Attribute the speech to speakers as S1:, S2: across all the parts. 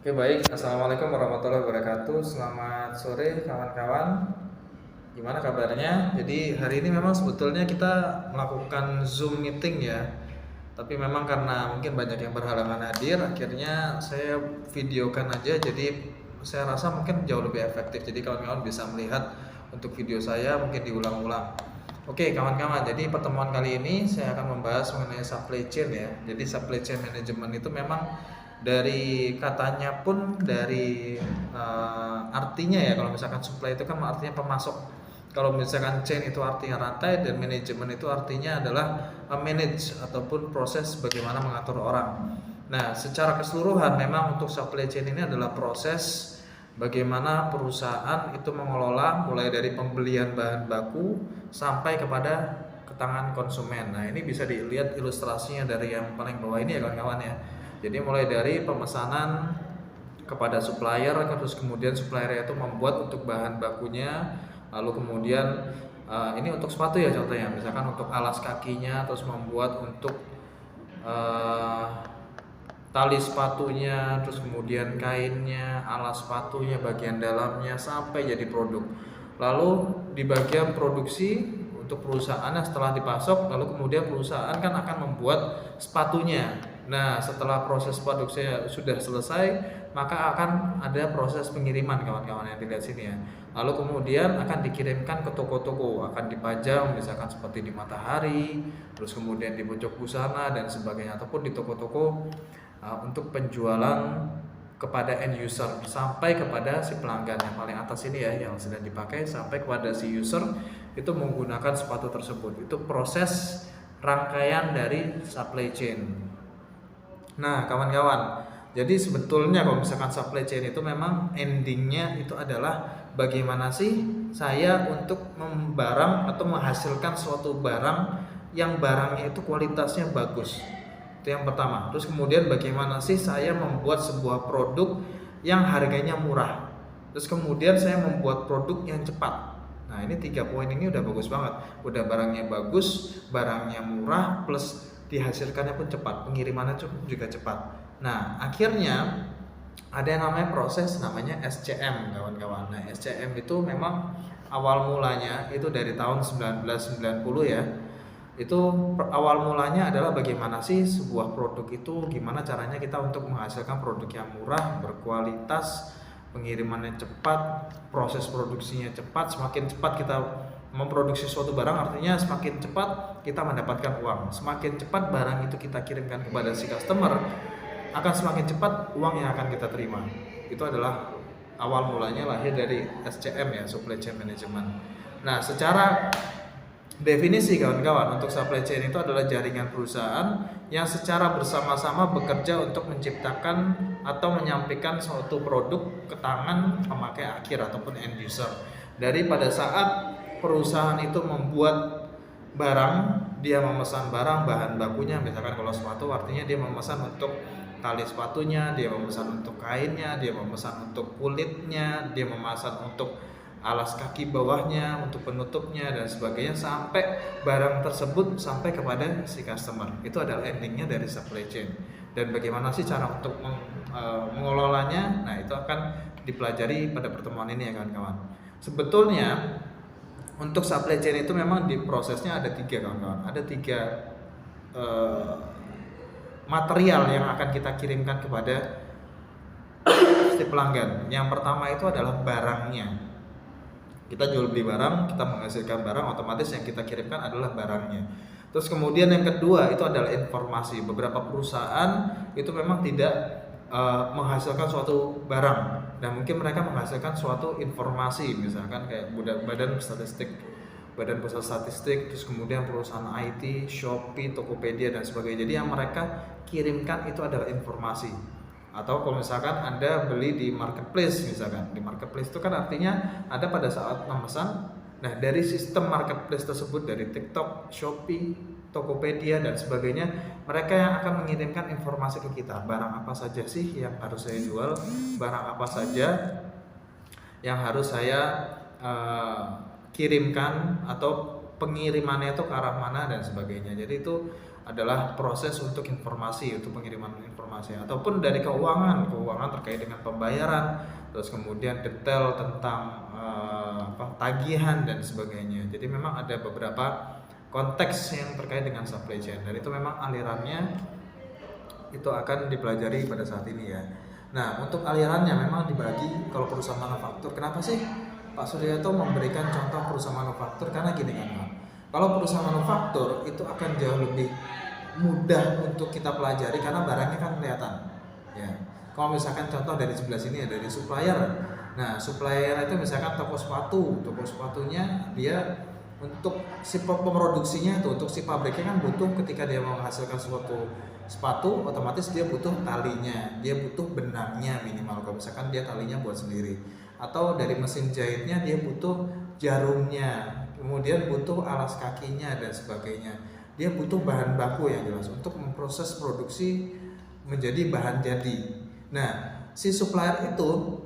S1: Oke baik, Assalamualaikum warahmatullahi wabarakatuh. Selamat sore kawan-kawan. Gimana kabarnya? Jadi hari ini memang sebetulnya kita melakukan Zoom meeting ya. Tapi memang karena mungkin banyak yang berhalangan hadir, akhirnya saya videokan aja. Jadi saya rasa mungkin jauh lebih efektif. Jadi kawan-kawan bisa melihat untuk video saya mungkin diulang-ulang. Oke kawan-kawan, jadi pertemuan kali ini saya akan membahas mengenai supply chain ya. Jadi supply chain management itu memang dari katanya pun dari artinya ya, kalau misalkan supply itu kan artinya pemasok, kalau misalkan chain itu artinya rantai, dan manajemen itu artinya adalah manage ataupun proses bagaimana mengatur orang. Nah secara keseluruhan memang untuk supply chain ini adalah proses bagaimana perusahaan itu mengelola mulai dari pembelian bahan baku sampai kepada ke tangan konsumen. Nah ini bisa dilihat ilustrasinya dari yang paling bawah ini ya kawan-kawan ya. Jadi mulai dari pemesanan kepada supplier, terus kemudian supplier itu membuat untuk bahan bakunya, lalu kemudian ini untuk sepatu ya contohnya, misalkan untuk alas kakinya, terus membuat untuk tali sepatunya, terus kemudian kainnya, alas sepatunya, bagian dalamnya sampai jadi produk. Lalu di bagian produksi untuk perusahaan setelah dipasok, lalu kemudian perusahaan kan akan membuat sepatunya. Nah setelah proses produksi sudah selesai, maka akan ada proses pengiriman kawan-kawan yang dilihat sini ya. Lalu kemudian akan dikirimkan ke toko-toko, akan dipajang misalkan seperti di Matahari, terus kemudian di pojok busana dan sebagainya, ataupun di toko-toko untuk penjualan kepada end user sampai kepada si pelanggan yang paling atas ini ya, yang sedang dipakai sampai kepada si user itu menggunakan sepatu tersebut. Itu proses rangkaian dari supply chain. Nah kawan-kawan, jadi sebetulnya kalau misalkan supply chain itu memang endingnya itu adalah bagaimana sih saya untuk membarang atau menghasilkan suatu barang yang barangnya itu kualitasnya bagus. Itu yang pertama. Terus kemudian bagaimana sih saya membuat sebuah produk yang harganya murah. Terus kemudian saya membuat produk yang cepat. Nah ini 3 poin ini udah bagus banget. Udah barangnya bagus, barangnya murah, plus dihasilkannya pun cepat, pengirimannya juga cepat. Nah akhirnya ada yang namanya proses namanya SCM kawan-kawan. Nah SCM itu memang awal mulanya itu dari tahun 1990 ya. Itu awal mulanya adalah bagaimana sih sebuah produk itu, gimana caranya kita untuk menghasilkan produk yang murah, berkualitas, pengirimannya cepat, proses produksinya cepat. Semakin cepat kita memproduksi suatu barang, artinya semakin cepat kita mendapatkan uang. Semakin cepat barang itu kita kirimkan kepada si customer, akan semakin cepat uang yang akan kita terima. Itu adalah awal mulanya lahir dari SCM ya, Supply Chain Management. Nah secara definisi kawan-kawan, untuk supply chain itu adalah jaringan perusahaan yang secara bersama-sama bekerja untuk menciptakan atau menyampaikan suatu produk ke tangan pemakai akhir ataupun end user. Dari pada saat perusahaan itu membuat barang, dia memesan barang bahan bakunya, misalkan kalau sepatu artinya dia memesan untuk tali sepatunya, dia memesan untuk kainnya, dia memesan untuk kulitnya, dia memesan untuk alas kaki bawahnya, untuk penutupnya dan sebagainya, sampai barang tersebut sampai kepada si customer. Itu adalah endingnya dari supply chain. Dan bagaimana sih cara untuk mengelolanya? Nah itu akan dipelajari pada pertemuan ini ya kawan-kawan. Sebetulnya untuk supply chain itu memang di prosesnya ada 3 kawan-kawan. Ada 3 material yang akan kita kirimkan kepada si pelanggan. Yang pertama itu adalah barangnya. Kita jual beli barang, kita menghasilkan barang, otomatis yang kita kirimkan adalah barangnya. Terus kemudian yang kedua itu adalah informasi. Beberapa perusahaan itu memang tidak menghasilkan suatu barang, dan mungkin mereka menghasilkan suatu informasi, misalkan kayak badan pusat statistik, terus kemudian perusahaan IT, Shopee, Tokopedia dan sebagainya. Jadi yang mereka kirimkan itu adalah informasi. Atau kalau misalkan Anda beli di marketplace, misalkan di marketplace itu kan artinya ada pada saat memesan. Nah dari sistem marketplace tersebut, dari TikTok, Shopee, Tokopedia dan sebagainya, mereka yang akan mengirimkan informasi ke kita, barang apa saja sih yang harus saya jual, barang apa saja yang harus saya kirimkan, atau pengirimannya itu ke arah mana dan sebagainya. Jadi itu adalah proses untuk informasi, untuk pengiriman informasi, ataupun dari keuangan terkait dengan pembayaran, terus kemudian detail tentang tagihan dan sebagainya. Jadi memang ada beberapa konteks yang terkait dengan supply chain, dan itu memang alirannya itu akan dipelajari pada saat ini ya. Nah, untuk alirannya memang dibagi kalau perusahaan manufaktur. Kenapa sih Pak Suryato memberikan contoh perusahaan manufaktur? Karena gini kan, Pak. Kalau perusahaan manufaktur itu akan jauh lebih mudah untuk kita pelajari karena barangnya kan kelihatan. Ya. Kalau misalkan contoh dari sebelah sini ya, dari supplier. Nah, supplier itu misalkan toko sepatunya dia untuk si pemroduksinya itu, untuk si pabriknya kan butuh, ketika dia mau menghasilkan suatu sepatu otomatis dia butuh talinya, dia butuh benangnya minimal kalau misalkan dia talinya buat sendiri, atau dari mesin jahitnya dia butuh jarumnya, kemudian butuh alas kakinya dan sebagainya. Dia butuh bahan baku yang jelas untuk memproses produksi menjadi bahan jadi. Nah, si supplier itu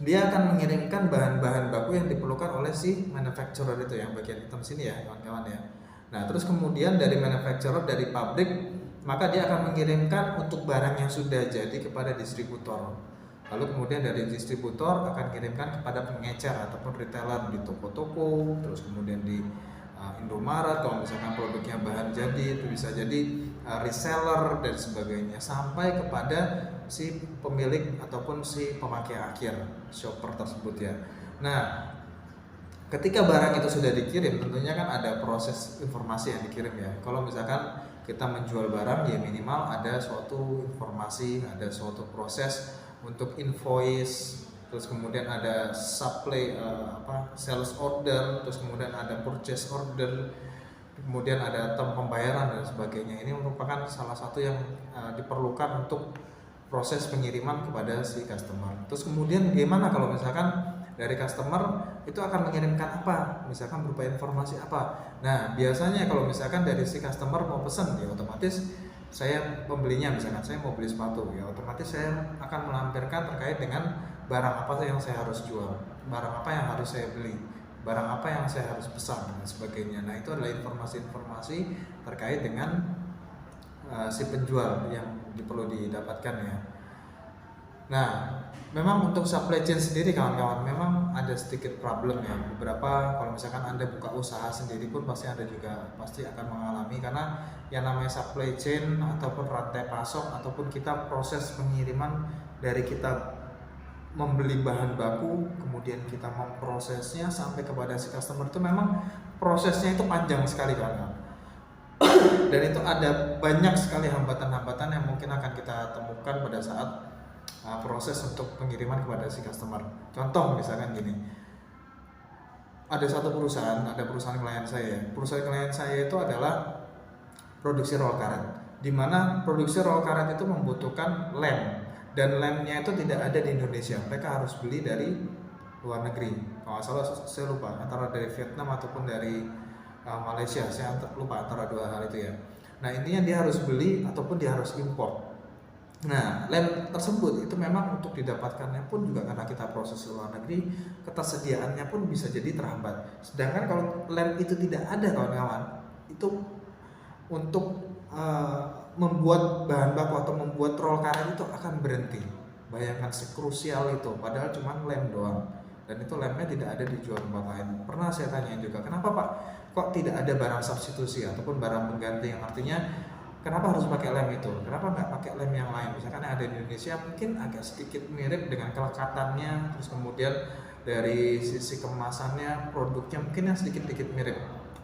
S1: dia akan mengirimkan bahan-bahan baku yang diperlukan oleh si manufacturer itu yang bagian hitam sini ya kawan-kawan ya. Nah, terus kemudian dari manufacturer, dari pabrik, maka dia akan mengirimkan untuk barang yang sudah jadi kepada distributor. Lalu kemudian dari distributor akan kirimkan kepada pengecer ataupun retailer di toko-toko, terus kemudian di Indomaret kalau misalkan produknya bahan jadi, itu bisa jadi reseller dan sebagainya, sampai kepada si pemilik ataupun si pemakai akhir, shopper tersebut ya. Nah, ketika barang itu sudah dikirim, tentunya kan ada proses informasi yang dikirim ya. Kalau misalkan kita menjual barang ya minimal ada suatu informasi, ada suatu proses untuk invoice, terus kemudian ada supply sales order, terus kemudian ada purchase order, kemudian ada term pembayaran dan sebagainya. Ini merupakan salah satu yang diperlukan untuk proses pengiriman kepada si customer. Terus kemudian gimana kalau misalkan dari customer itu akan mengirimkan apa, misalkan berupa informasi apa. Nah, biasanya kalau misalkan dari si customer mau pesan ya otomatis saya pembelinya, misalkan saya mau beli sepatu ya otomatis saya akan melampirkan terkait dengan barang apa yang saya harus jual, barang apa yang harus saya beli, barang apa yang saya harus pesan dan sebagainya. Nah, itu adalah informasi-informasi terkait dengan si penjual yang perlu didapatkan ya. Nah, memang untuk supply chain sendiri kawan-kawan memang ada sedikit problem ya. Beberapa kalau misalkan Anda buka usaha sendiri pun pasti Anda juga pasti akan mengalami, karena yang namanya supply chain ataupun rantai pasok ataupun kita proses pengiriman dari kita membeli bahan baku kemudian kita memprosesnya sampai kepada si customer itu memang prosesnya itu panjang sekali kawan-kawan. Dan itu ada banyak sekali hambatan-hambatan yang mungkin akan kita temukan pada saat proses untuk pengiriman kepada si customer. Contoh misalkan gini, ada satu perusahaan, ada perusahaan klien saya. Perusahaan klien saya itu adalah produksi roll karet, di mana produksi roll karet itu membutuhkan lem, dan lemnya itu tidak ada di Indonesia. Mereka harus beli dari luar negeri. Kalau salah saya lupa antara dari Vietnam ataupun dari Malaysia, saya lupa antara dua hal itu ya. Nah, intinya dia harus beli ataupun dia harus import. Nah, lem tersebut itu memang untuk didapatkannya pun juga karena kita proses di luar negeri, ketersediaannya pun bisa jadi terhambat. Sedangkan kalau lem itu tidak ada kawan-kawan, itu untuk membuat bahan baku atau membuat roll karet itu akan berhenti. Bayangkan sekrusial itu, padahal cuma lem doang. Dan itu lemnya tidak ada dijual tempat lain. Pernah saya tanyain juga, kenapa Pak kok tidak ada barang substitusi ataupun barang pengganti, yang artinya kenapa harus pakai lem itu? Kenapa nggak pakai lem yang lain? Misalkan yang ada di Indonesia mungkin agak sedikit mirip dengan kelekatannya, terus kemudian dari sisi kemasannya, produknya mungkin yang sedikit-sedikit mirip.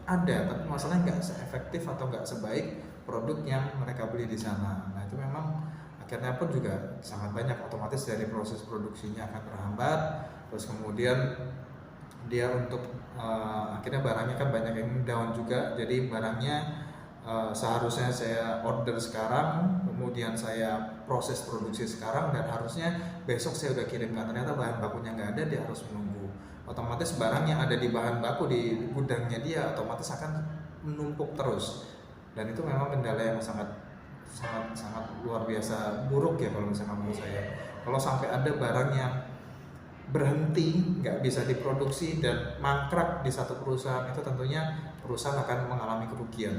S1: Ada, tapi masalahnya nggak seefektif atau nggak sebaik produk yang mereka beli di sana. Nah, itu memang akhirnya pun juga sangat banyak, otomatis dari proses produksinya akan terhambat. Terus kemudian dia untuk akhirnya barangnya kan banyak yang down juga, jadi barangnya seharusnya saya order sekarang, kemudian saya proses produksi sekarang, dan harusnya besok saya udah kirimkan, ternyata bahan bakunya nggak ada, dia harus menunggu. Otomatis barang yang ada di bahan baku di gudangnya dia otomatis akan menumpuk terus, dan itu memang kendala yang sangat luar biasa buruk ya kalau misalnya menurut saya. Kalau sampai ada barang yang berhenti, nggak bisa diproduksi dan mangkrak di satu perusahaan, itu tentunya perusahaan akan mengalami kerugian.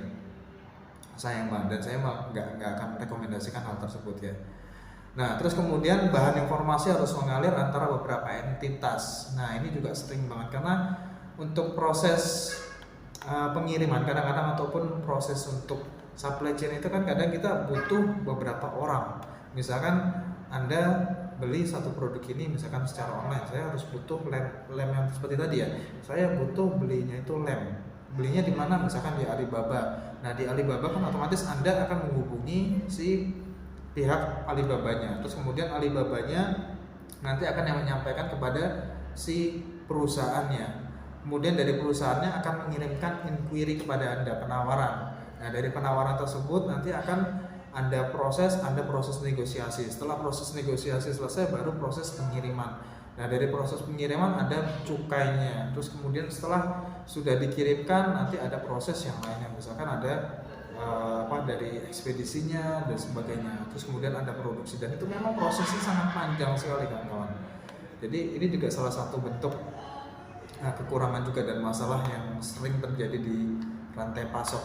S1: sayang banget, dan saya nggak akan rekomendasikan hal tersebut ya. Nah, terus kemudian bahan informasi harus mengalir antara beberapa entitas. Nah, ini juga sering banget karena untuk proses pengiriman kadang-kadang ataupun proses untuk supply chain itu kan kadang kita butuh beberapa orang. Misalkan Anda beli satu produk ini misalkan secara online, saya harus butuh lem yang seperti tadi ya. Saya butuh belinya itu lem. Belinya di mana? Misalkan di Alibaba. Nah, di Alibaba kan otomatis Anda akan menghubungi si pihak Alibabanya, terus kemudian Alibabanya nanti akan yang menyampaikan kepada si perusahaannya, kemudian dari perusahaannya akan mengirimkan inquiry kepada Anda, penawaran. Nah, dari penawaran tersebut nanti akan Anda proses negosiasi. Setelah proses negosiasi selesai baru proses pengiriman. Nah, dari proses pengiriman ada cukainya, terus kemudian setelah sudah dikirimkan nanti ada proses yang lainnya, misalkan ada dari ekspedisinya dan sebagainya, terus kemudian ada produksi, dan itu memang prosesnya sangat panjang sekali kawan-kawan. Jadi ini juga salah satu bentuk kekurangan juga dan masalah yang sering terjadi di rantai pasok.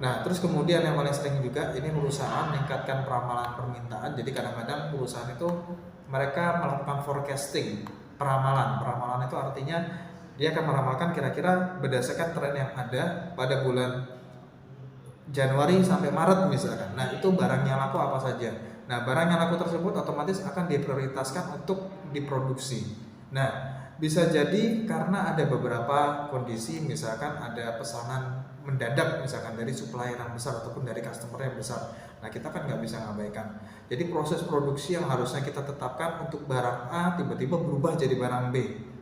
S1: Nah, terus kemudian yang paling sering juga ini perusahaan meningkatkan peramalan permintaan. Jadi kadang-kadang perusahaan itu mereka melakukan forecasting, peramalan itu artinya dia akan meramalkan kira-kira berdasarkan tren yang ada pada bulan Januari sampai Maret misalkan. Nah, itu barang yang laku apa saja. Nah, barang yang laku tersebut otomatis akan diprioritaskan untuk diproduksi. Nah, bisa jadi karena ada beberapa kondisi, misalkan ada pesanan mendadak misalkan dari supplier yang besar ataupun dari customer yang besar. Nah, kita kan nggak bisa ngabaikan. Jadi proses produksi yang harusnya kita tetapkan untuk barang A tiba-tiba berubah jadi barang B.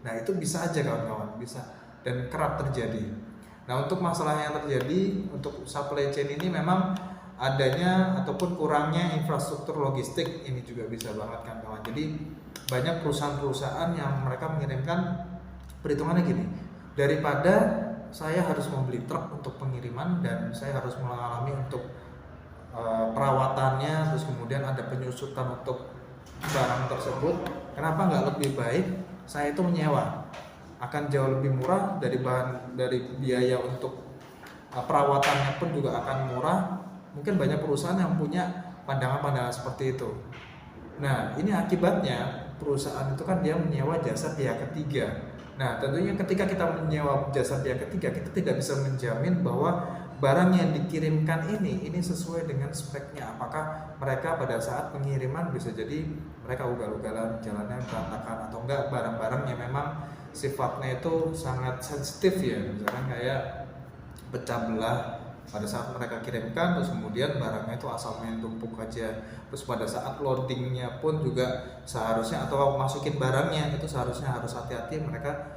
S1: Nah, itu bisa aja kawan-kawan, bisa, dan kerap terjadi. Nah, untuk masalah yang terjadi untuk supply chain ini memang adanya ataupun kurangnya infrastruktur logistik ini juga bisa banget kan kawan. Jadi banyak perusahaan-perusahaan yang mereka mengirimkan, perhitungannya gini, daripada saya harus membeli truk untuk pengiriman dan saya harus mengalami untuk perawatannya, terus kemudian ada penyusutan untuk barang tersebut, kenapa nggak lebih baik saya itu menyewa? Akan jauh lebih murah, dari biaya untuk perawatannya pun juga akan murah. Mungkin banyak perusahaan yang punya pandangan-pandangan seperti itu. Nah, ini akibatnya perusahaan itu kan dia menyewa jasa pihak ketiga. Nah, tentunya ketika kita menyewa jasa pihak ketiga, kita tidak bisa menjamin bahwa barang yang dikirimkan ini sesuai dengan speknya. Apakah mereka pada saat pengiriman bisa jadi mereka ugal-ugalan, jalannya berantakan, atau enggak barang-barang yang memang sifatnya itu sangat sensitif ya, misalkan kayak pecah belah pada saat mereka kirimkan, terus kemudian barangnya itu asal main tumpuk aja, terus pada saat loadingnya pun juga seharusnya, atau masukin barangnya itu seharusnya harus hati-hati, mereka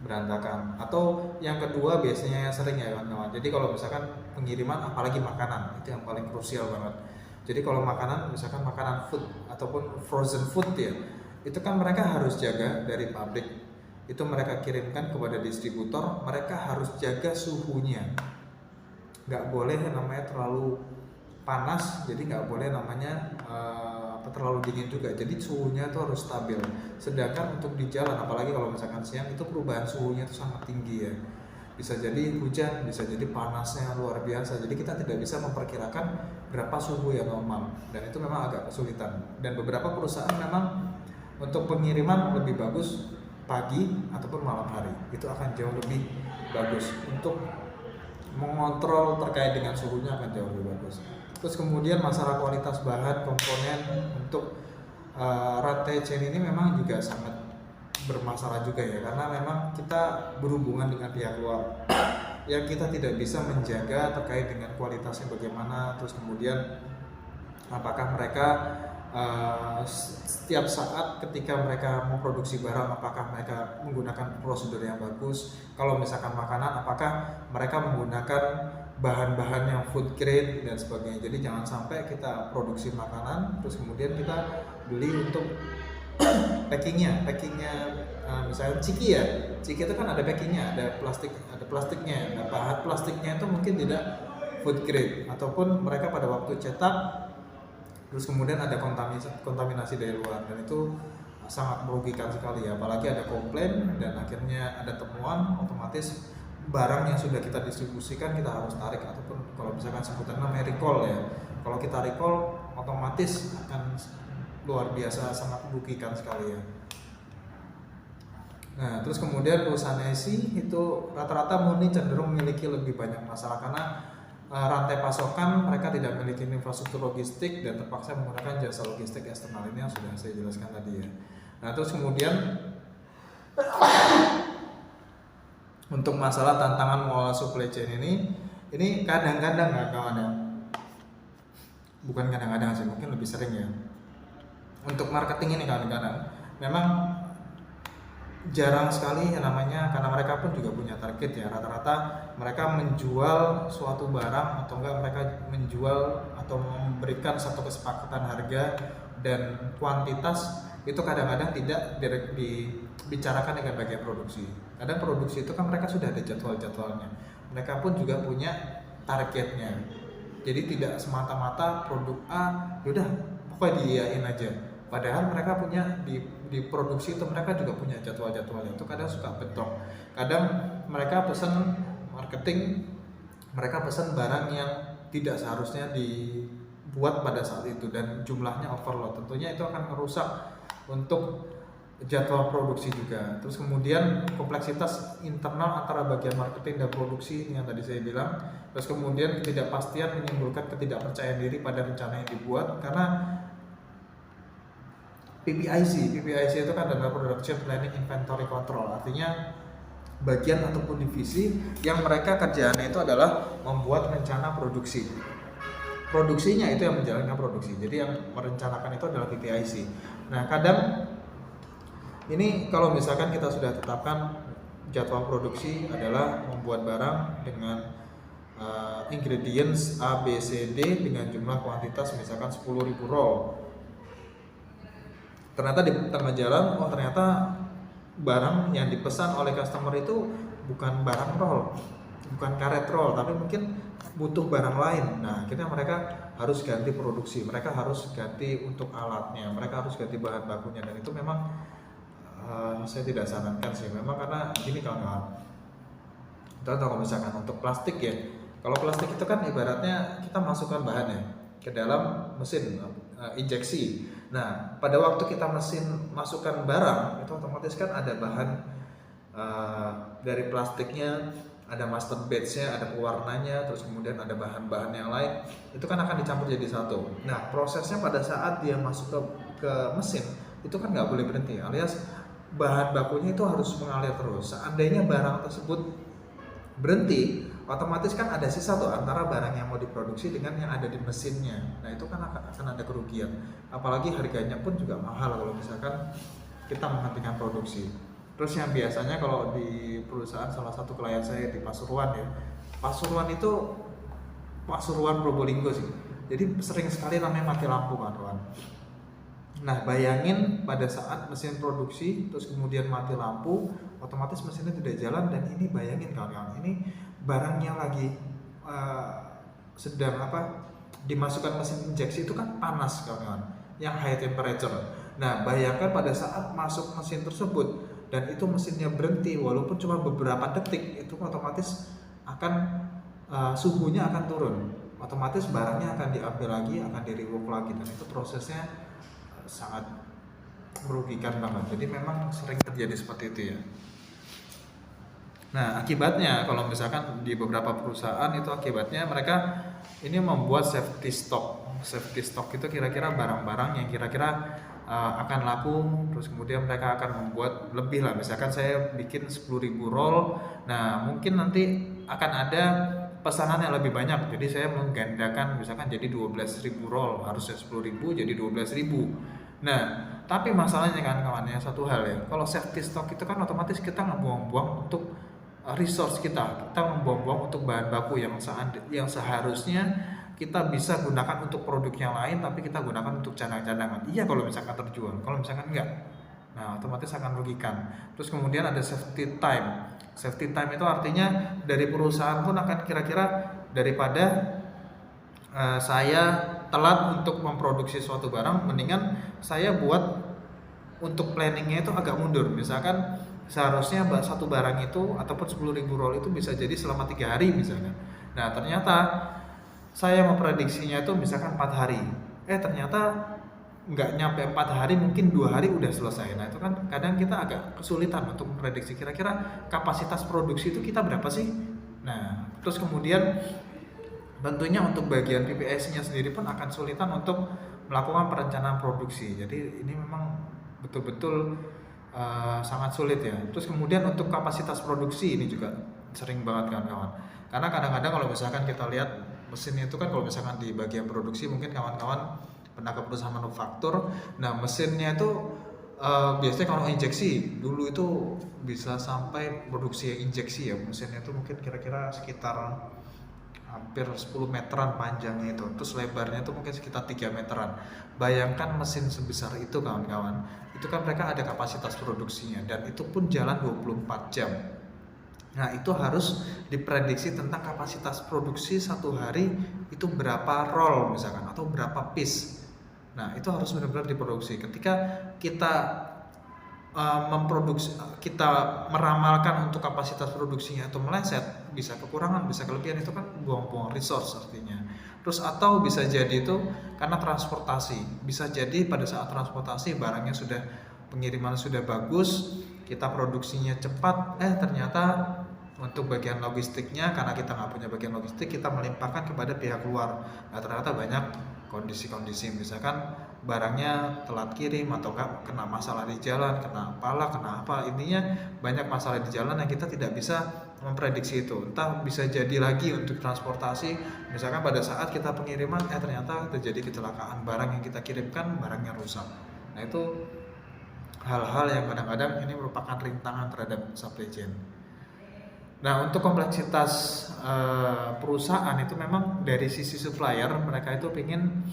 S1: berantakan. Atau yang kedua biasanya yang sering ya kawan-kawan, jadi kalau misalkan pengiriman apalagi makanan, itu yang paling krusial banget. Jadi kalau makanan, misalkan makanan food ataupun frozen food ya, itu kan mereka harus jaga dari pabrik, itu mereka kirimkan kepada distributor, mereka harus jaga suhunya, nggak boleh namanya terlalu panas, jadi nggak boleh namanya terlalu dingin juga, jadi suhunya itu harus stabil. Sedangkan untuk di jalan, apalagi kalau misalkan siang, itu perubahan suhunya itu sangat tinggi ya, bisa jadi hujan, bisa jadi panasnya luar biasa, jadi kita tidak bisa memperkirakan berapa suhu yang normal, dan itu memang agak kesulitan. Dan beberapa perusahaan memang untuk pengiriman lebih bagus pagi ataupun malam hari, itu akan jauh lebih bagus untuk mengontrol terkait dengan suhunya, akan jauh lebih bagus. Terus kemudian masalah kualitas bahan komponen untuk rantai chain ini memang juga sangat bermasalah juga ya, karena memang kita berhubungan dengan pihak luar yang kita tidak bisa menjaga terkait dengan kualitasnya bagaimana, terus kemudian apakah mereka setiap saat ketika mereka memproduksi barang, apakah mereka menggunakan prosedur yang bagus. Kalau misalkan makanan, apakah mereka menggunakan bahan-bahan yang food grade dan sebagainya. Jadi jangan sampai kita produksi makanan terus kemudian kita beli untuk packingnya misalnya ciki itu kan ada packingnya, ada plastiknya. Nah, bahan plastiknya itu mungkin tidak food grade, ataupun mereka pada waktu cetak terus kemudian ada kontaminasi dari luar, dan itu sangat merugikan sekali ya. Apalagi ada komplain dan akhirnya ada temuan, otomatis barang yang sudah kita distribusikan kita harus tarik, ataupun kalau misalkan sebutan namanya recall ya. Kalau kita recall otomatis akan luar biasa sangat merugikan sekali ya. Nah, terus kemudian perusahaan IC itu rata-rata murni cenderung memiliki lebih banyak masalah karena rantai pasokan mereka tidak memiliki infrastruktur logistik dan terpaksa menggunakan jasa logistik eksternal. Ini yang sudah saya jelaskan tadi ya. Nah, terus kemudian untuk masalah tantangan mengelola supply chain ini kadang-kadang nggak kawan ya. Bukan kadang-kadang sih, mungkin lebih sering ya. Untuk marketing ini kadang-kadang memang jarang sekali yang namanya, karena mereka pun juga punya target ya. Rata-rata mereka menjual suatu barang atau enggak mereka menjual atau memberikan satu kesepakatan harga dan kuantitas itu kadang-kadang tidak dibicarakan dengan bagian produksi. Kadang produksi itu kan mereka sudah ada jadwal-jadwalnya. Mereka pun juga punya targetnya. Jadi tidak semata-mata produk A, yaudah pokoknya diiyain aja. Padahal mereka punya di produksi itu mereka juga punya jadwal-jadwalnya. Itu kadang suka bentrok. Kadang mereka pesan marketing, mereka pesan barang yang tidak seharusnya dibuat pada saat itu dan jumlahnya overload. Tentunya itu akan merusak untuk jadwal produksi juga. Terus kemudian kompleksitas internal antara bagian marketing dan produksi ini yang tadi saya bilang. Terus kemudian ketidakpastian menimbulkan ketidakpercayaan diri pada rencana yang dibuat karena PPIC itu kan adalah Production Planning Inventory Control, artinya bagian ataupun divisi yang mereka kerjaannya itu adalah membuat rencana produksi. Produksinya itu yang menjalankan produksi, jadi yang merencanakan itu adalah PPIC. Nah kadang ini kalau misalkan kita sudah tetapkan jadwal produksi adalah membuat barang dengan ingredients A, B, C, D dengan jumlah kuantitas misalkan 10.000 roll. Ternyata di tengah jalan, ternyata barang yang dipesan oleh customer itu bukan barang roll, bukan karet roll, tapi mungkin butuh barang lain. Nah, akhirnya mereka harus ganti produksi, mereka harus ganti untuk alatnya, mereka harus ganti bahan bakunya, dan itu memang saya tidak sarankan sih, memang karena gini kawan-kawan. Kita tahu kalau misalkan untuk plastik ya, kalau plastik itu kan ibaratnya kita masukkan bahannya ke dalam mesin injeksi. Nah, pada waktu kita mesin masukkan barang itu otomatis kan ada bahan dari plastiknya, ada master batch-nya, ada pewarnanya, terus kemudian ada bahan-bahan yang lain. Itu kan akan dicampur jadi satu. Nah, prosesnya pada saat dia masuk ke mesin itu kan nggak boleh berhenti, alias bahan bakunya itu harus mengalir terus. Seandainya barang tersebut berhenti, otomatis kan ada sisa tuh antara barang yang mau diproduksi dengan yang ada di mesinnya. Nah itu kan akan ada kerugian, apalagi harganya pun juga mahal kalau misalkan kita menghentikan produksi. Terus yang biasanya kalau di perusahaan, salah satu klien saya di Pasuruan ya, Pasuruan itu Pasuruan Probolinggo sih, jadi sering sekali namanya mati lampu kawan-kawan. Nah bayangin pada saat mesin produksi terus kemudian mati lampu, otomatis mesinnya tidak jalan. Dan ini bayangin kawan-kawan, ini barangnya lagi sedang dimasukkan mesin injeksi itu kan panas kawan-kawan, yang high temperature. Nah bayangkan pada saat masuk mesin tersebut dan itu mesinnya berhenti walaupun cuma beberapa detik, itu otomatis akan suhunya akan turun, otomatis barangnya akan diambil lagi, akan di-rework lagi, dan itu prosesnya sangat merugikan banget. Jadi memang sering terjadi seperti itu ya. Nah akibatnya kalau misalkan di beberapa perusahaan itu akibatnya mereka ini membuat safety stock. Safety stock itu kira-kira barang-barang yang kira-kira akan laku, terus kemudian mereka akan membuat lebih lah. Misalkan saya bikin 10.000 roll, nah mungkin nanti akan ada pesanan yang lebih banyak, jadi saya menggandakan misalkan jadi 12.000 roll, harusnya 10.000 jadi 12.000. Nah tapi masalahnya kan kawannya satu hal ya, kalau safety stock itu kan otomatis kita ngebuang-buang untuk resource kita membuang-buang untuk bahan baku yang seharusnya kita bisa gunakan untuk produk yang lain, tapi kita gunakan untuk cadangan-cadangan. Iya kalau misalkan terjual, kalau misalkan enggak, nah otomatis akan merugikan. Terus kemudian ada safety time. Safety time itu artinya dari perusahaan pun akan kira-kira daripada saya telat untuk memproduksi suatu barang, mendingan saya buat untuk planningnya itu agak mundur. Misalkan seharusnya satu barang itu ataupun 10.000 roll itu bisa jadi selama 3 hari misalkan. Nah ternyata saya memprediksinya itu misalkan 4 hari, ternyata nggak nyampe 4 hari, mungkin 2 hari udah selesai. Nah itu kan kadang kita agak kesulitan untuk memprediksi kira-kira kapasitas produksi itu kita berapa sih. Nah terus kemudian tentunya untuk bagian PPS-nya sendiri pun akan sulitan untuk melakukan perencanaan produksi. Jadi ini memang betul-betul sangat sulit ya. Terus kemudian untuk kapasitas produksi ini juga sering banget kawan-kawan. Karena kadang-kadang kalau misalkan kita lihat mesinnya itu kan, kalau misalkan di bagian produksi mungkin kawan-kawan pernah ke perusahaan manufaktur. Nah mesinnya itu biasanya kalau injeksi dulu itu bisa sampai produksi injeksi ya, mesinnya itu mungkin kira-kira sekitar hampir 10 meteran panjangnya itu, terus lebarnya itu mungkin sekitar 3 meteran. Bayangkan mesin sebesar itu kawan-kawan, itu kan mereka ada kapasitas produksinya dan itu pun jalan 24 jam. Nah itu harus diprediksi tentang kapasitas produksi satu hari itu berapa roll misalkan atau berapa piece. Nah itu harus benar-benar diproduksi. Ketika kita memproduksi, kita meramalkan untuk kapasitas produksinya atau meleset, bisa kekurangan, bisa kelebihan, itu kan buang-buang resource artinya. Terus atau bisa jadi itu karena transportasi, bisa jadi pada saat transportasi barangnya sudah, pengiriman sudah bagus, kita produksinya cepat, ternyata untuk bagian logistiknya, karena kita nggak punya bagian logistik, kita melimpahkan kepada pihak luar. Nah ternyata banyak kondisi-kondisi, misalkan barangnya telat kirim atau kena masalah di jalan, kena apa, intinya banyak masalah di jalan yang kita tidak bisa memprediksi itu. Entah bisa jadi lagi untuk transportasi, misalkan pada saat kita pengiriman ternyata terjadi kecelakaan, barang yang kita kirimkan barangnya rusak. Nah itu hal-hal yang kadang-kadang ini merupakan rintangan terhadap supply chain. Nah untuk kompleksitas perusahaan itu memang dari sisi supplier, mereka itu pingin,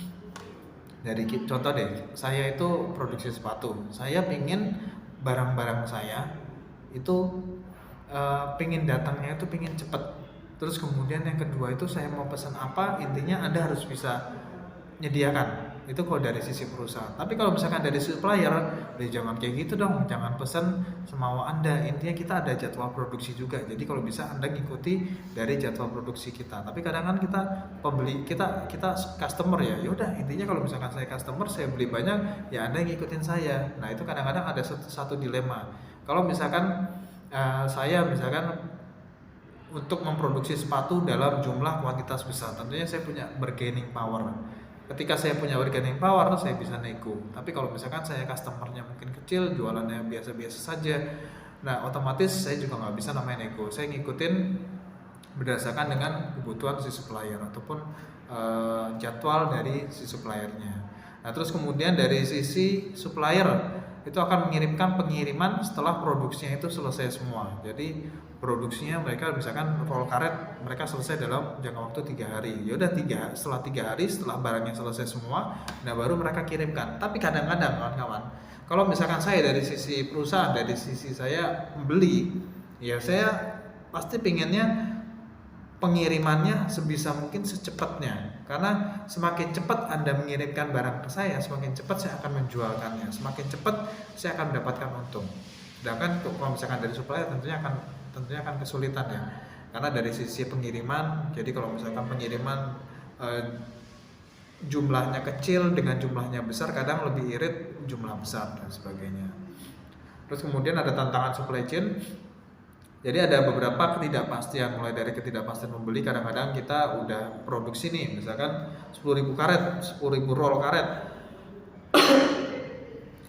S1: dari contoh deh, saya itu produksi sepatu, saya pingin barang-barang saya itu pingin datangnya itu pingin cepet. Terus kemudian yang kedua itu saya mau pesan apa, intinya Anda harus bisa nyediakan. Itu kalau dari sisi perusahaan. Tapi kalau misalkan dari supplier, jangan kayak gitu dong, jangan pesan semau Anda. Intinya kita ada jadwal produksi juga. Jadi kalau bisa Anda ngikuti dari jadwal produksi kita. Tapi kadang kan kita pembeli, kita customer ya. Yaudah, intinya kalau misalkan saya customer, saya beli banyak, ya Anda ngikutin saya. Nah itu kadang-kadang ada satu dilema. Kalau misalkan saya misalkan untuk memproduksi sepatu dalam jumlah kuantitas besar, tentunya saya punya bargaining power. Ketika saya punya bargaining power, saya bisa nego. Tapi kalau misalkan saya customernya mungkin kecil, jualannya biasa-biasa saja, nah otomatis saya juga nggak bisa namanya nego. Saya ngikutin berdasarkan dengan kebutuhan si supplier ataupun jadwal dari si suppliernya. Nah terus kemudian dari sisi supplier itu akan mengirimkan pengiriman setelah produksinya itu selesai semua. Jadi produksinya mereka misalkan roll karet mereka selesai dalam jangka waktu 3 hari. Ya udah setelah 3 hari setelah barangnya selesai semua, nah baru mereka kirimkan. Tapi kadang-kadang kawan-kawan, kalau misalkan saya dari sisi perusahaan, dari sisi saya membeli, ya saya pasti pengennya pengirimannya sebisa mungkin secepatnya, karena semakin cepat Anda mengirimkan barang ke saya, semakin cepat saya akan menjualkannya, semakin cepat saya akan mendapatkan untung. Sedangkan kalau misalkan dari supplier tentunya akan kesulitan ya, karena dari sisi pengiriman. Jadi kalau misalkan pengiriman jumlahnya kecil dengan jumlahnya besar, kadang lebih irit jumlah besar dan sebagainya. Terus kemudian ada tantangan supply chain. Jadi ada beberapa ketidakpastian, mulai dari ketidakpastian pembeli. Kadang-kadang kita udah produksi nih, misalkan 10.000 karet, 10.000 roll karet,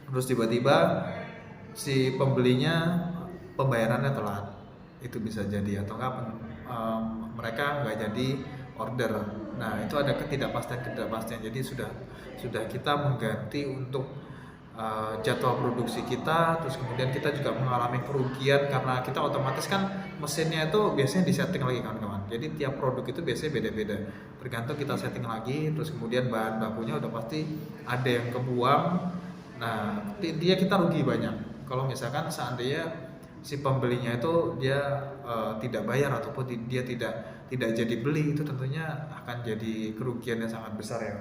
S1: terus tiba-tiba si pembelinya pembayarannya telat, itu bisa jadi, atau enggak mereka nggak jadi order. Nah itu ada ketidakpastian. Jadi sudah kita mengganti untuk jadwal produksi kita, terus kemudian kita juga mengalami kerugian karena kita otomatis kan mesinnya itu biasanya disetting lagi kawan-kawan. Jadi tiap produk itu biasanya beda-beda, tergantung kita setting lagi. Terus kemudian bahan bakunya udah pasti ada yang kebuang. Nah dia kita rugi banyak kalau misalkan seandainya si pembelinya itu dia tidak bayar ataupun dia tidak jadi beli, itu tentunya akan jadi kerugian yang sangat besar ya.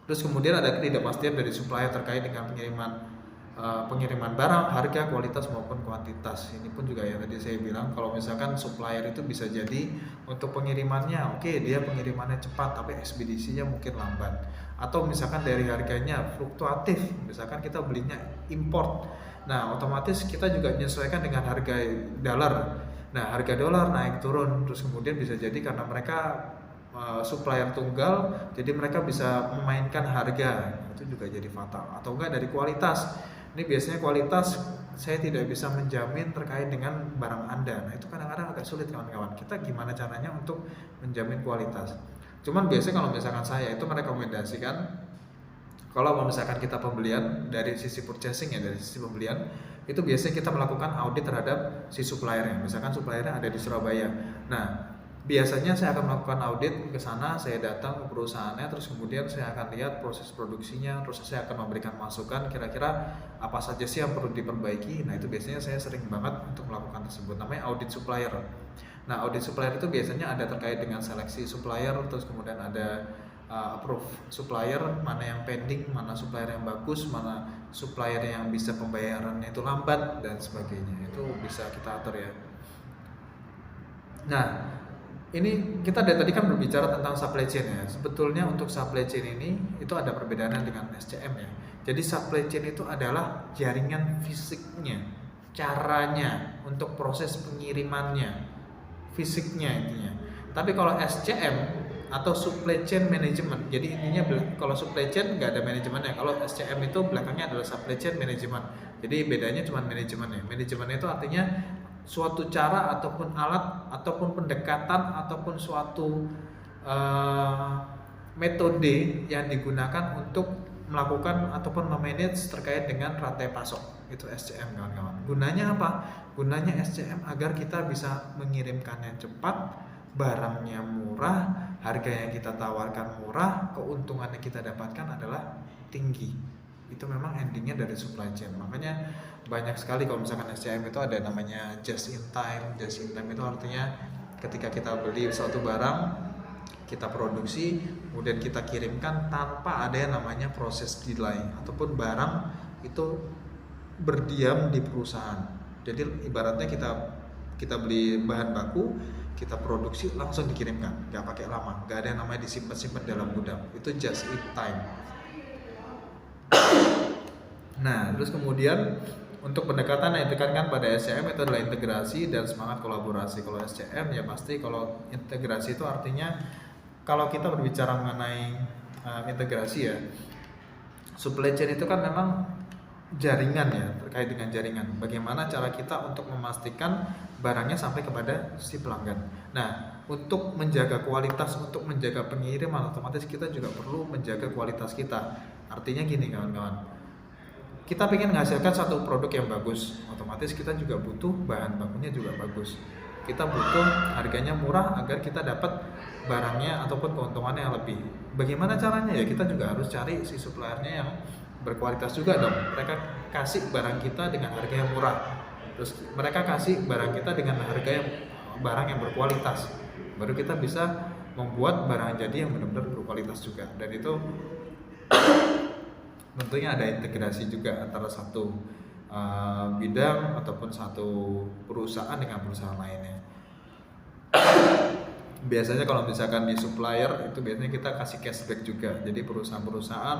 S1: Terus kemudian ada ketidakpastian dari supplier terkait dengan pengiriman pengiriman barang, harga, kualitas maupun kuantitas. Ini pun juga yang tadi saya bilang, kalau misalkan supplier itu bisa jadi untuk pengirimannya oke, dia pengirimannya cepat tapi ekspedisinya mungkin lambat, atau misalkan dari harganya fluktuatif, misalkan kita belinya import, nah otomatis kita juga menyesuaikan dengan harga dolar. Nah harga dolar naik turun, terus kemudian bisa jadi karena mereka supplier tunggal, jadi mereka bisa memainkan harga, itu juga jadi fatal. Atau enggak dari kualitas, ini biasanya kualitas saya tidak bisa menjamin terkait dengan barang Anda. Nah itu kadang-kadang agak sulit kawan-kawan. Kita gimana caranya untuk menjamin kualitas? Cuman biasanya kalau misalkan saya itu merekomendasikan, kalau misalkan kita pembelian dari sisi purchasing ya, dari sisi pembelian itu biasanya kita melakukan audit terhadap si suppliernya. Misalkan suppliernya ada di Surabaya. Nah biasanya saya akan melakukan audit ke sana, saya datang ke perusahaannya, terus kemudian saya akan lihat proses produksinya, terus saya akan memberikan masukan kira-kira apa saja sih yang perlu diperbaiki. Nah itu biasanya saya sering banget untuk melakukan tersebut, namanya audit supplier. Nah audit supplier itu biasanya ada terkait dengan seleksi supplier, terus kemudian ada approve supplier, mana yang pending, mana supplier yang bagus, mana supplier yang bisa pembayarannya itu lambat dan sebagainya. Itu bisa kita atur ya. Nah ini kita dari tadi kan berbicara tentang supply chain ya. Sebetulnya untuk supply chain ini itu ada perbedaannya dengan SCM ya. Jadi supply chain itu adalah jaringan fisiknya, caranya untuk proses pengirimannya, fisiknya intinya. Tapi kalau SCM atau supply chain management, jadi intinya kalau supply chain nggak ada manajemennya. Kalau SCM itu belakangnya adalah supply chain management. Jadi bedanya cuma manajemennya. Manajemennya itu artinya suatu cara ataupun alat ataupun pendekatan ataupun suatu metode yang digunakan untuk melakukan ataupun memanage terkait dengan rantai pasok, itu SCM kawan-kawan. Gunanya apa? Gunanya SCM agar kita bisa mengirimkannya cepat, barangnya murah, harga yang kita tawarkan murah, keuntungan yang kita dapatkan adalah tinggi. Itu memang endingnya dari supply chain. Makanya banyak sekali kalau misalkan SCM itu ada namanya just in time. Just in time itu artinya ketika kita beli suatu barang, kita produksi, kemudian kita kirimkan tanpa ada yang namanya proses delay ataupun barang itu berdiam di perusahaan. Jadi ibaratnya kita beli bahan baku, kita produksi langsung dikirimkan, nggak pakai lama, nggak ada yang namanya disimpan dalam gudang. Itu just in time. Nah, terus kemudian untuk pendekatan yang ditekankan pada SCM itu adalah integrasi dan semangat kolaborasi. Kalau SCM ya pasti, kalau integrasi itu artinya kalau kita berbicara mengenai integrasi ya, supply chain itu kan memang jaringan ya, terkait dengan jaringan. Bagaimana cara kita untuk memastikan barangnya sampai kepada si pelanggan. Nah, untuk menjaga kualitas, untuk menjaga pengiriman, otomatis kita juga perlu menjaga kualitas kita. Artinya gini kawan-kawan, kita ingin menghasilkan satu produk yang bagus, otomatis kita juga butuh bahan bakunya juga bagus. Kita butuh harganya murah agar kita dapat barangnya ataupun keuntungannya yang lebih. Bagaimana caranya ya? Kita juga harus cari si suppliernya yang berkualitas juga dong. Mereka kasih barang kita dengan harga yang murah, terus mereka kasih barang kita dengan barang yang berkualitas. Baru kita bisa membuat barang jadi yang benar-benar berkualitas juga. Dan itu tentunya ada integrasi juga antara satu bidang ataupun satu perusahaan dengan perusahaan lainnya. Biasanya kalau misalkan di supplier itu biasanya kita kasih cashback juga. Jadi perusahaan-perusahaan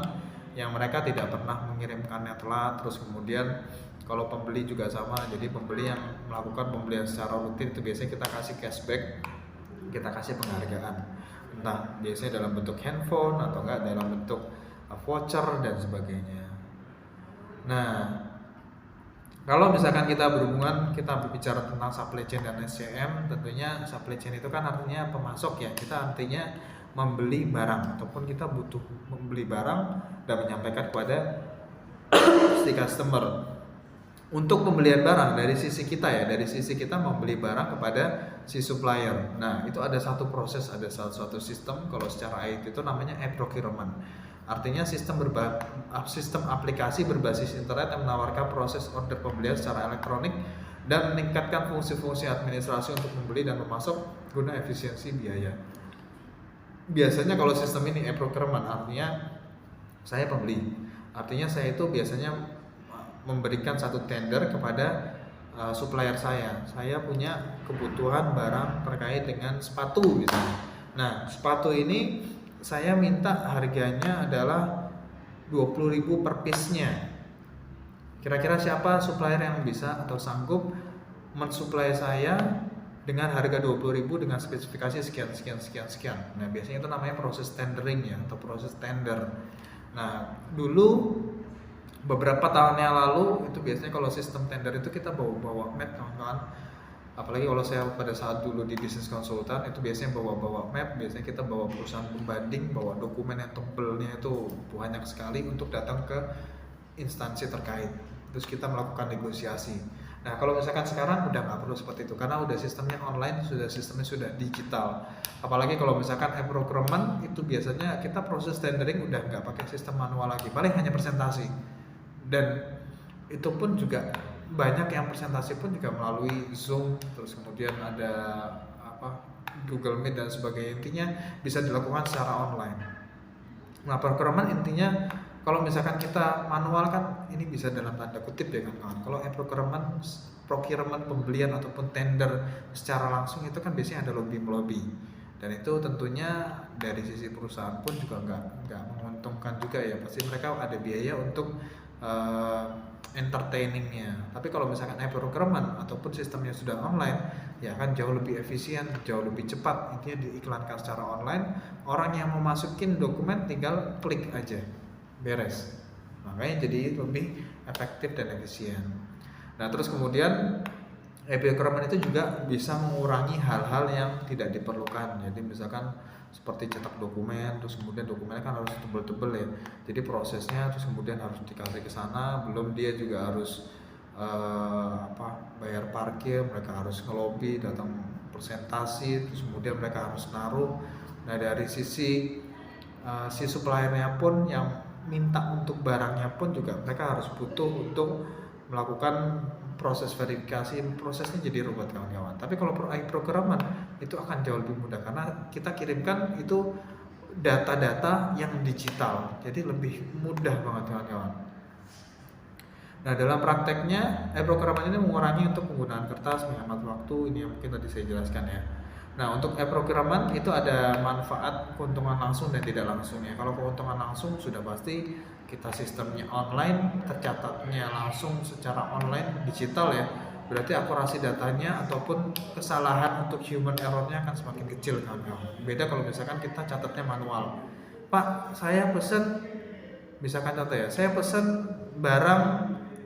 S1: yang mereka tidak pernah mengirimkannya telat, terus kemudian kalau pembeli juga sama. Jadi pembeli yang melakukan pembelian secara rutin itu biasanya kita kasih cashback, kita kasih penghargaan. Entah biasanya dalam bentuk handphone atau enggak dalam bentuk voucher dan sebagainya. Nah, kalau misalkan kita berbicara tentang supply chain dan SCM, tentunya supply chain itu kan artinya pemasok ya. Kita artinya membeli barang ataupun kita butuh membeli barang dan menyampaikan kepada si customer. Untuk pembelian barang dari sisi kita ya, dari sisi kita membeli barang kepada si supplier. Nah, itu ada satu proses, ada satu sistem. Kalau secara IT itu namanya e-procurement. Artinya sistem aplikasi berbasis internet yang menawarkan proses order pembelian secara elektronik dan meningkatkan fungsi-fungsi administrasi untuk membeli dan memasok guna efisiensi biaya. Biasanya kalau sistem ini e-procurement artinya saya pembeli. Artinya saya itu biasanya memberikan satu tender kepada supplier saya. Saya punya kebutuhan barang terkait dengan sepatu misalnya. Nah, sepatu ini saya minta harganya adalah 20.000 per piece-nya. Kira-kira siapa supplier yang bisa atau sanggup mensuplai saya dengan harga 20.000 dengan spesifikasi sekian sekian sekian sekian. Nah, biasanya itu namanya proses tendering ya, atau proses tender. Nah, dulu beberapa tahun yang lalu itu biasanya kalau sistem tender itu kita bawa map, kawan-kawan. Apalagi kalau saya pada saat dulu di bisnis konsultan itu biasanya bawa map, biasanya kita bawa perusahaan pembanding, bawa dokumen yang tebelnya itu banyak sekali untuk datang ke instansi terkait. Terus kita melakukan negosiasi. Nah, kalau misalkan sekarang udah nggak perlu seperti itu karena udah sistemnya online, sistemnya sudah digital. Apalagi kalau misalkan e-procurement itu biasanya kita proses tendering udah nggak pakai sistem manual lagi, paling hanya presentasi. Dan itu pun juga banyak yang presentasi pun juga melalui Zoom, terus kemudian ada Google Meet dan sebagainya. Intinya bisa dilakukan secara online. Nah, procurement intinya kalau misalkan kita manual kan ini bisa dalam tanda kutip ya kan. Kalau procurement pembelian ataupun tender secara langsung itu kan biasanya ada lobby, dan itu tentunya dari sisi perusahaan pun juga nggak menguntungkan juga ya. Pasti mereka ada biaya untuk entertainingnya. Tapi kalau misalkan e-procurement ataupun sistemnya sudah online, ya kan jauh lebih efisien, jauh lebih cepat. Intinya diiklankan secara online, orang yang mau masukin dokumen tinggal klik aja, beres. Makanya jadi lebih efektif dan efisien. Nah, terus kemudian e-procurement itu juga bisa mengurangi hal-hal yang tidak diperlukan. Jadi misalkan seperti cetak dokumen, terus kemudian dokumennya kan harus tebel-tebel ya. Jadi prosesnya terus kemudian harus dikasih ke sana, belum dia juga harus bayar parkir, mereka harus ngelobi, datang presentasi, terus kemudian mereka harus naruh. Nah, dari sisi si suppliernya pun yang minta untuk barangnya pun juga mereka harus butuh untuk melakukan proses verifikasi, prosesnya jadi ruwet kawan-kawan. Tapi kalau e-procurement itu akan jauh lebih mudah karena kita kirimkan itu data-data yang digital, jadi lebih mudah banget kawan-kawan. Nah, dalam prakteknya e-procurement ini mengurangi untuk penggunaan kertas, menghemat waktu. Ini yang mungkin tadi saya jelaskan ya. Nah, untuk e-procurement itu ada manfaat keuntungan langsung dan tidak langsung ya. Kalau keuntungan langsung sudah pasti kita sistemnya online, tercatatnya langsung secara online digital ya. Berarti akurasi datanya ataupun kesalahan untuk human errornya akan semakin kecil kan. Beda kalau misalkan kita catatnya manual. Pak, saya pesen, misalkan contoh ya, saya pesen barang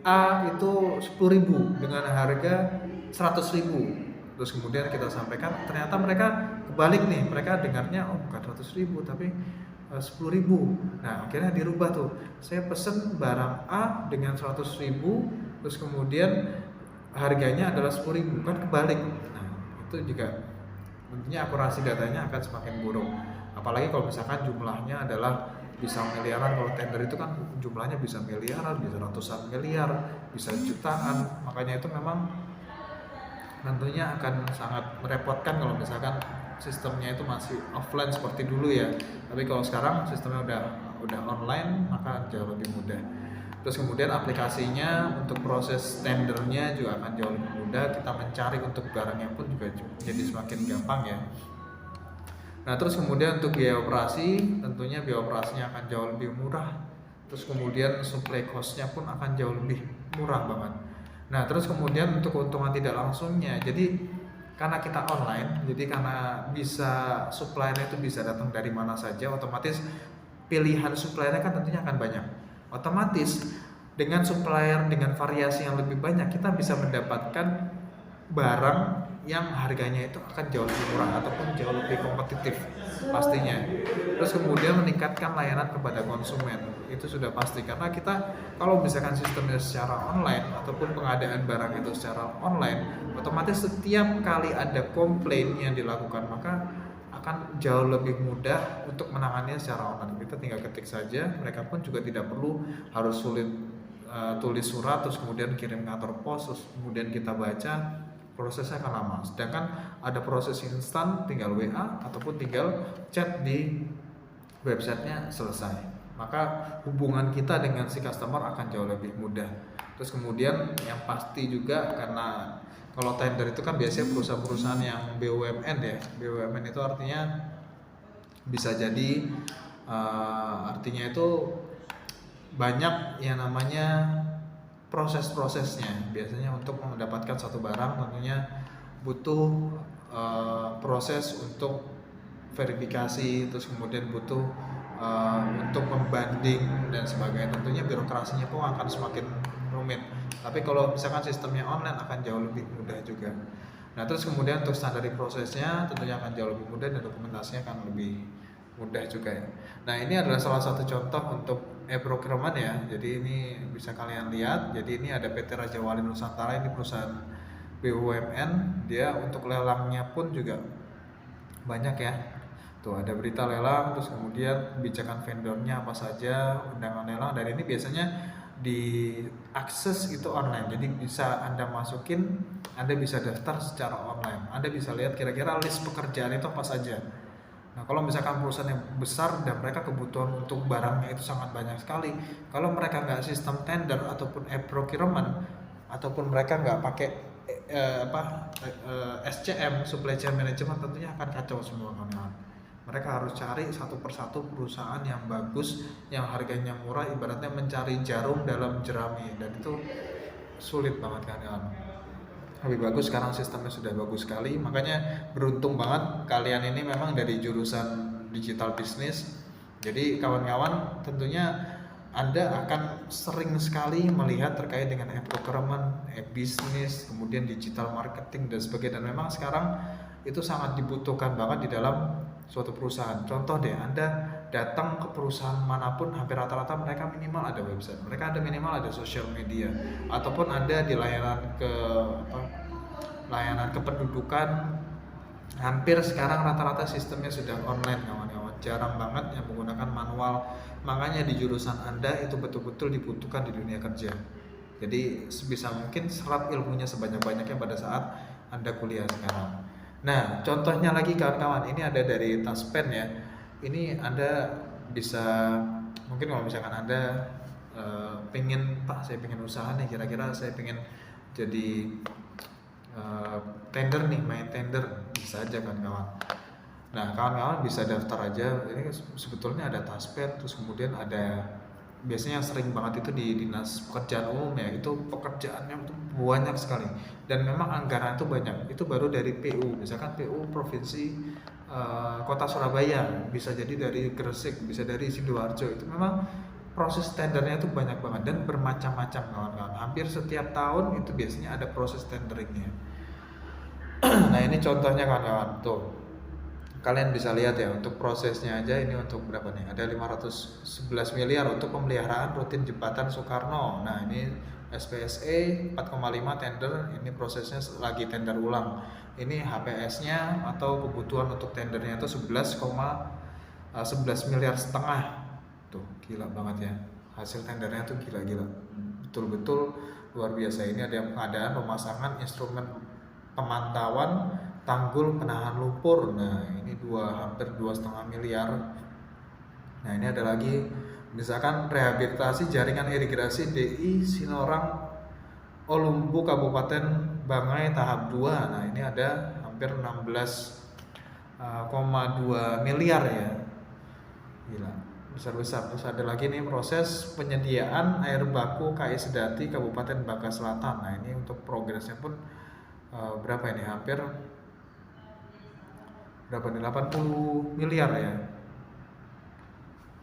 S1: A itu 10.000 dengan harga 100.000. Terus kemudian kita sampaikan, ternyata mereka kebalik nih, mereka dengarnya bukan 100.000 tapi 10.000. Nah, akhirnya dirubah tuh. Saya pesen barang A dengan 100.000, terus kemudian harganya adalah 10.000, kan kebalik. Nah, itu juga tentunya akurasi datanya akan semakin buruk. Apalagi kalau misalkan jumlahnya adalah bisa miliaran. Kalau tender itu kan jumlahnya bisa miliaran, bisa ratusan miliar, bisa jutaan. Makanya itu memang tentunya akan sangat merepotkan kalau misalkan sistemnya itu masih offline seperti dulu ya. Tapi kalau sekarang sistemnya udah online, maka jauh lebih mudah. Terus kemudian aplikasinya untuk proses tendernya juga akan jauh lebih mudah. Kita mencari untuk barangnya pun juga jadi semakin gampang ya. Nah, terus kemudian untuk biaya operasi, tentunya biaya operasinya akan jauh lebih murah. Terus kemudian supply cost-nya pun akan jauh lebih murah banget. Nah, terus kemudian untuk keuntungan tidak langsungnya, jadi karena kita online, jadi karena bisa suppliernya itu bisa datang dari mana saja, otomatis pilihan suppliernya kan tentunya akan banyak. Otomatis dengan supplier dengan variasi yang lebih banyak, kita bisa mendapatkan barang yang harganya itu akan jauh lebih murah ataupun jauh lebih kompetitif pastinya. Terus kemudian meningkatkan layanan kepada konsumen, itu sudah pasti karena kita kalau misalkan sistemnya secara online ataupun pengadaan barang itu secara online, otomatis setiap kali ada komplain yang dilakukan maka akan jauh lebih mudah untuk menangannya secara online. Kita tinggal ketik saja, mereka pun juga tidak perlu harus sulit tulis surat terus kemudian kirim kantor pos terus kemudian kita baca, prosesnya akan lama. Sedangkan ada proses instan, tinggal WA ataupun tinggal chat di websitenya selesai. Maka hubungan kita dengan si customer akan jauh lebih mudah. Terus kemudian yang pasti juga, karena kalau tender itu kan biasanya perusahaan-perusahaan yang BUMN ya. BUMN itu artinya bisa jadi artinya itu banyak yang namanya proses-prosesnya. Biasanya untuk mendapatkan satu barang tentunya butuh proses untuk verifikasi, terus kemudian butuh untuk membanding dan sebagainya. Tentunya birokrasinya pun akan semakin rumit. Tapi kalau misalkan sistemnya online akan jauh lebih mudah juga. Nah, terus kemudian untuk standar prosesnya tentunya akan jauh lebih mudah dan dokumentasinya akan lebih mudah juga ya. Nah, ini adalah salah satu contoh untuk e-procurement ya. Jadi ini bisa kalian lihat. Jadi ini ada PT Raja Wali Nusantara, ini perusahaan BUMN. Dia untuk lelangnya pun juga banyak ya. Tuh ada berita lelang, terus kemudian kebijakan vendornya apa saja, undangan lelang, dan ini biasanya diakses itu online. Jadi bisa Anda masukin, Anda bisa daftar secara online. Anda bisa lihat kira-kira list pekerjaan itu apa saja. Nah, kalau misalkan perusahaan yang besar dan mereka kebutuhan untuk barangnya itu sangat banyak sekali, kalau mereka nggak sistem tender ataupun e-procurement, ataupun mereka nggak pakai SCM, supply chain management, tentunya akan kacau semua kawan-kawan. Mereka harus cari satu persatu perusahaan yang bagus, yang harganya murah, ibaratnya mencari jarum dalam jerami, dan itu sulit banget kawan-kawan. Lebih bagus sekarang sistemnya sudah bagus sekali, makanya beruntung banget kalian ini memang dari jurusan digital business. Jadi kawan-kawan tentunya Anda akan sering sekali melihat terkait dengan e-procurement, e-business, kemudian digital marketing dan sebagainya, dan memang sekarang itu sangat dibutuhkan banget di dalam suatu perusahaan. Contoh deh, Anda datang ke perusahaan manapun, hampir rata-rata mereka minimal ada website, mereka ada minimal ada sosial media, ataupun ada di layanan layanan kependudukan. Hampir sekarang rata-rata sistemnya sudah online kawan-kawan, jarang banget yang menggunakan manual. Makanya di jurusan Anda itu betul-betul dibutuhkan di dunia kerja. Jadi sebisa mungkin serap ilmunya sebanyak-banyaknya pada saat Anda kuliah sekarang. Nah, contohnya lagi kawan-kawan, ini ada dari Taspen ya. Ini Anda bisa, mungkin kalau misalkan Anda pengen, Pak saya pengen usaha nih, kira-kira saya pengen jadi tender nih, main tender, bisa aja kawan-kawan. Nah, kawan-kawan bisa daftar aja. Ini sebetulnya ada Taspen, terus kemudian ada, biasanya yang sering banget itu di Dinas Pekerjaan Umum ya, itu pekerjaannya itu banyak sekali dan memang anggaran itu banyak. Itu baru dari PU, misalkan PU Provinsi Kota Surabaya, bisa jadi dari Gresik, bisa dari Sidoarjo. Itu memang proses tendernya itu banyak banget dan bermacam-macam kawan-kawan. Hampir setiap tahun itu biasanya ada proses tenderingnya. Nah, ini contohnya kawan-kawan tuh. Kalian bisa lihat ya, untuk prosesnya aja ini untuk berapa nih? Ada 511 miliar untuk pemeliharaan rutin jembatan Soekarno. Nah, ini SPSE 4,5 tender, ini prosesnya lagi tender ulang. Ini HPS-nya atau kebutuhan untuk tendernya itu 11 miliar setengah. Tuh, gila banget ya. Hasil tendernya tuh gila-gila. Betul-betul luar biasa. Ini ada pengadaan pemasangan instrumen pemantauan tanggul penahan lumpur. Nah, ini hampir 2,5 miliar. Nah, ini ada lagi misalkan rehabilitasi jaringan irigasi DI Sinorang Olumbu Kabupaten Bangai tahap 2. Nah, ini ada hampir 16,2 miliar ya. Gila, besar-besar. Terus ada lagi nih proses penyediaan air baku KI Sedati Kabupaten Bangka Selatan. Nah, ini untuk progresnya pun berapa ini? Hampir berapa nih? 80 miliar ya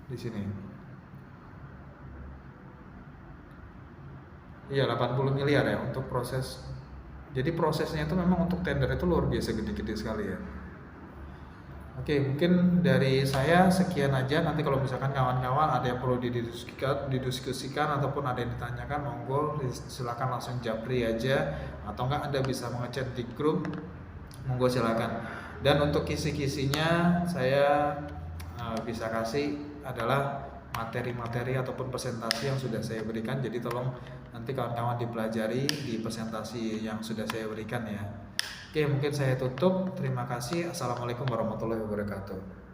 S1: di sini. Iya, 80 miliar ya untuk proses. Jadi prosesnya itu memang untuk tender itu luar biasa gede-gede sekali ya. Oke, mungkin dari saya sekian aja. Nanti kalau misalkan kawan-kawan ada yang perlu didiskusikan ataupun ada yang ditanyakan, monggo silakan langsung japri aja, atau enggak Anda bisa mengechat di grup, monggo silakan. Dan untuk kisi-kisinya saya bisa kasih adalah materi-materi ataupun presentasi yang sudah saya berikan. Jadi tolong nanti kawan-kawan dipelajari di presentasi yang sudah saya berikan ya. Oke, mungkin saya tutup. Terima kasih. Assalamualaikum warahmatullahi wabarakatuh.